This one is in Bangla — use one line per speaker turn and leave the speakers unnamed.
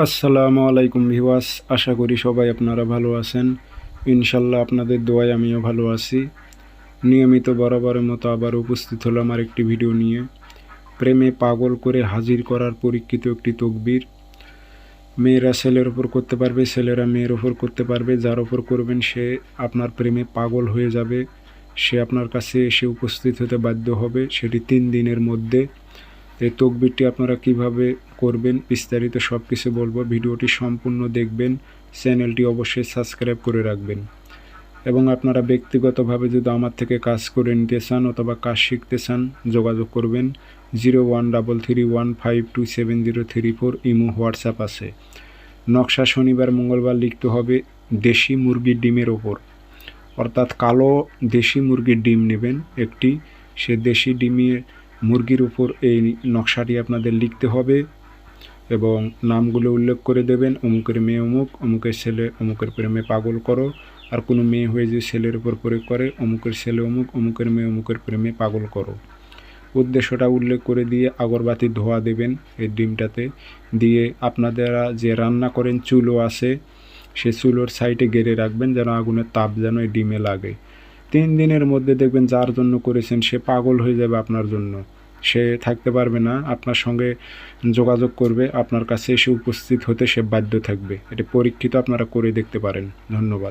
আসসালামু আলাইকুম ভিউয়ার্স, আশা করি সবাই আপনারা ভালো আছেন। ইনশাল্লাহ আপনাদের দোয়ায় আমিও ভালো আছি। নিয়মিত বরাবরের মতো আবার উপস্থিত হলাম আর একটি ভিডিও নিয়ে। প্রেমে পাগল করে হাজির করার পরীক্ষিত একটি তকবীর। মেয়েরা ছেলের ওপর করতে পারবে, ছেলেরা মেয়ের ওপর করতে পারবে। যার ওপর করবেন সে আপনার প্রেমে পাগল হয়ে যাবে, সে আপনার কাছে এসে উপস্থিত হতে বাধ্য হবে, সেটি 3 দিনের মধ্যে। এই তকবিরটি আপনারা কিভাবে করবেন বিস্তারিত সব কিছু বলবো। ভিডিওটি সম্পূর্ণ দেখবেন, চ্যানেলটি অবশ্যই সাবস্ক্রাইব করে রাখবেন। এবং আপনারা ব্যক্তিগতভাবে যদি আমার থেকে কাজ করে নিতে চান অথবা কাজ শিখতে চান, যোগাযোগ করবেন 0133152703 ইমো হোয়াটসঅ্যাপ আছে। নকশা শনিবার মঙ্গলবার লিখতে হবে দেশি মুরগির ডিমের ওপর, অর্থাৎ কালো দেশি মুরগির ডিম নেবেন একটি। সে দেশি মুরগির উপর এই নকশাটি আপনাদের লিখতে হবে এবং নামগুলো উল্লেখ করে দেবেন। অমুকের মেয়ে অমুক, অমুকের ছেলে অমুকের প্রেমে পাগল করো। আর কোনো মেয়ে হয়ে যে ছেলের উপর প্রয়োগ করে, অমুকের ছেলে অমুক, অমুকের মেয়ে অমুকের প্রেমে পাগল করো। উদ্দেশ্যটা উল্লেখ করে দিয়ে আগরবাতি ধোয়া দেবেন এই ডিমটাতে। দিয়ে আপনারা যে রান্না করেন চুলো আছে, সে চুলোর সাইডে গেড়ে রাখবেন যেন আগুনের তাপ যেন এই ডিমে লাগে। 3 দিনের মধ্যে দেখবেন যার জন্য করেছেন সে পাগল হয়ে যাবে আপনার জন্য। সে থাকতে পারবে না, আপনার সঙ্গে যোগাযোগ করবে, আপনার কাছে এসে উপস্থিত হতে সে বাধ্য থাকবে। এটা পরীক্ষিত, আপনারা করে দেখতে পারেন। ধন্যবাদ।